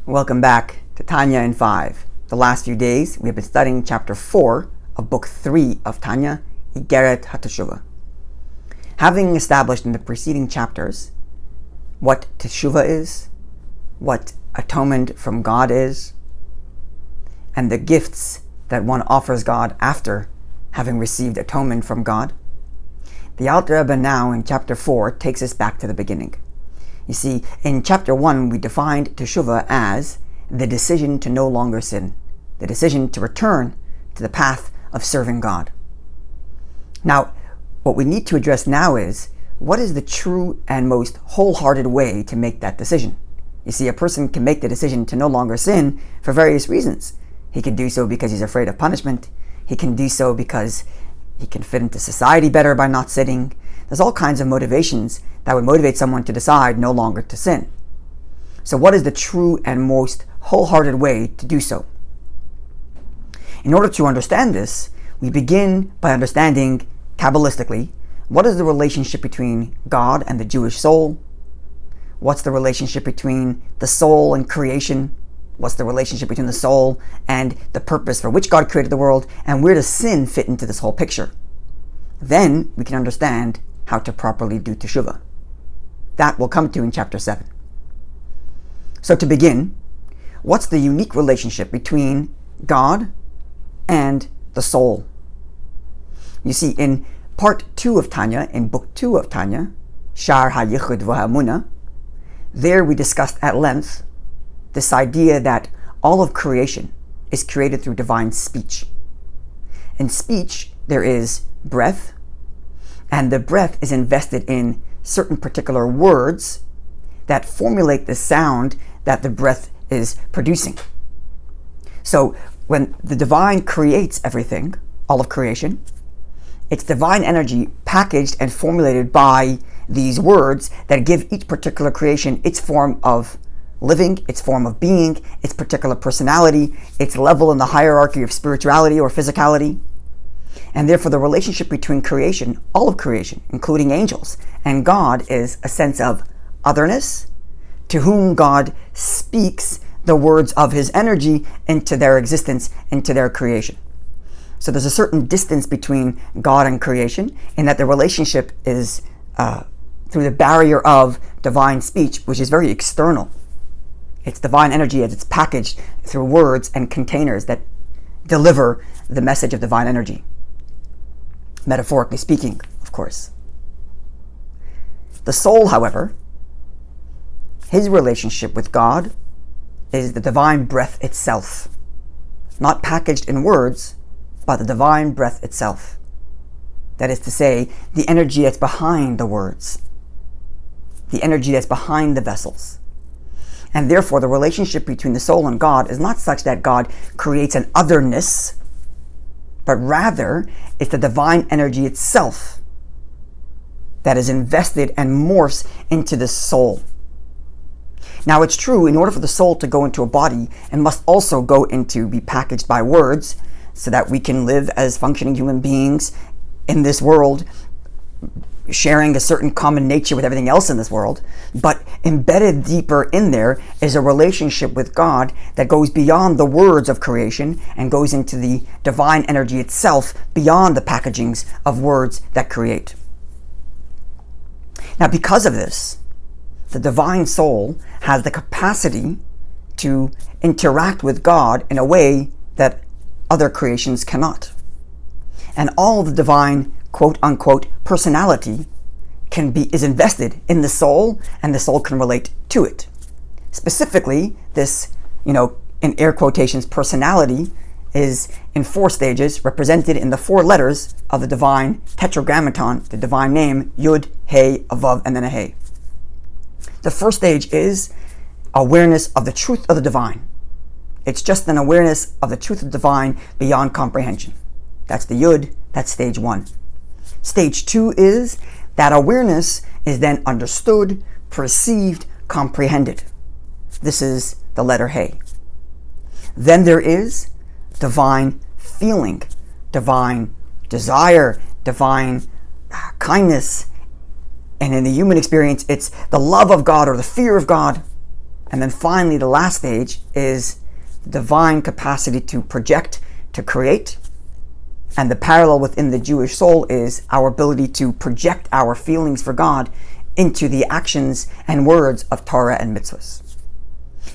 Welcome back to Tanya in 5. The last few days, we have been studying chapter 4 of book 3 of Tanya, Igeret HaTeshuvah. Having established in the preceding chapters what Teshuvah is, what atonement from God is, and the gifts that one offers God after having received atonement from God, the Alter Rebbe now in chapter 4 takes us back to the beginning. You see, in chapter 1 we defined Teshuvah as the decision to no longer sin, the decision to return to the path of serving God. Now, what we need to address now is, what is the true and most wholehearted way to make that decision? You see, a person can make the decision to no longer sin for various reasons. He can do so because he's afraid of punishment. He can do so because he can fit into society better by not sinning. There's all kinds of motivations that would motivate someone to decide no longer to sin. So what is the true and most wholehearted way to do so? In order to understand this, we begin by understanding Kabbalistically, what is the relationship between God and the Jewish soul? What's the relationship between the soul and creation? What's the relationship between the soul and the purpose for which God created the world? And where does sin fit into this whole picture? Then we can understand how to properly do Teshuvah. That we'll come to in chapter 7. So to begin, what's the unique relationship between God and the soul? You see, in part 2 of Tanya, in book 2 of Tanya, Shar HaYichud V'Hamunah, there we discussed at length this idea that all of creation is created through divine speech. In speech, there is breath, and the breath is invested in certain particular words that formulate the sound that the breath is producing. So when the divine creates everything, all of creation, it's divine energy packaged and formulated by these words that give each particular creation its form of living, its form of being, its particular personality, its level in the hierarchy of spirituality or physicality. And therefore the relationship between creation, all of creation, including angels, and God is a sense of otherness, to whom God speaks the words of his energy into their existence, into their creation. So there's a certain distance between God and creation, in that the relationship is through the barrier of divine speech, which is very external. It's divine energy as it's packaged through words and containers that deliver the message of divine energy. Metaphorically speaking, of course. The soul, however, his relationship with God is the divine breath itself, not packaged in words, but the divine breath itself. That is to say, the energy that's behind the words, the energy that's behind the vessels. And therefore, the relationship between the soul and God is not such that God creates an otherness, but rather it's the divine energy itself that is invested and morphs into the soul. Now it's true, in order for the soul to go into a body, it must also go into, be packaged by words, so that we can live as functioning human beings in this world, sharing a certain common nature with everything else in this world. But embedded deeper in there is a relationship with God that goes beyond the words of creation and goes into the divine energy itself, beyond the packagings of words that create. Now, because of this, the divine soul has the capacity to interact with God in a way that other creations cannot. And all the divine quote-unquote personality is invested in the soul, and the soul can relate to it. Specifically, this, in air quotations, personality is in 4 stages, represented in the 4 letters of the divine tetragrammaton, the divine name, Yud, Hey, Avav, and then a Hey. The first stage is awareness of the truth of the divine. It's just an awareness of the truth of the divine beyond comprehension. That's the Yud, that's stage 1. Stage 2 is that awareness is then understood, perceived, comprehended. This is the letter Hey. Then there is divine feeling, divine desire, divine kindness. And in the human experience, it's the love of God or the fear of God. And then finally, the last stage is the divine capacity to project, to create. And the parallel within the Jewish soul is our ability to project our feelings for God into the actions and words of Torah and mitzvahs.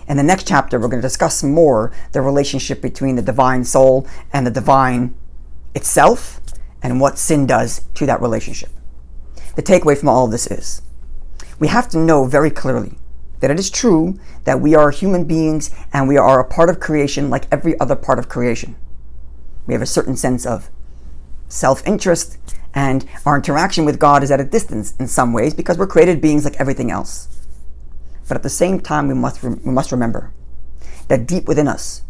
In the next chapter, we're going to discuss more the relationship between the divine soul and the divine itself and what sin does to that relationship. The takeaway from all of this is we have to know very clearly that it is true that we are human beings and we are a part of creation like every other part of creation. We have a certain sense of self-interest, and our interaction with God is at a distance in some ways because we're created beings like everything else. But at the same time, we must remember that deep within us,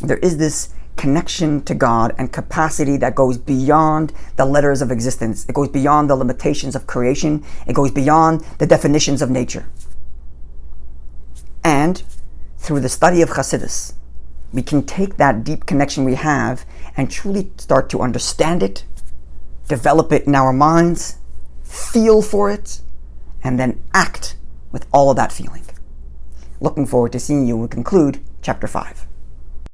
there is this connection to God and capacity that goes beyond the letters of existence. It goes beyond the limitations of creation. It goes beyond the definitions of nature. And through the study of Chassidus, we can take that deep connection we have and truly start to understand it, develop it in our minds, feel for it, and then act with all of that feeling. Looking forward to seeing you when we conclude Chapter 5.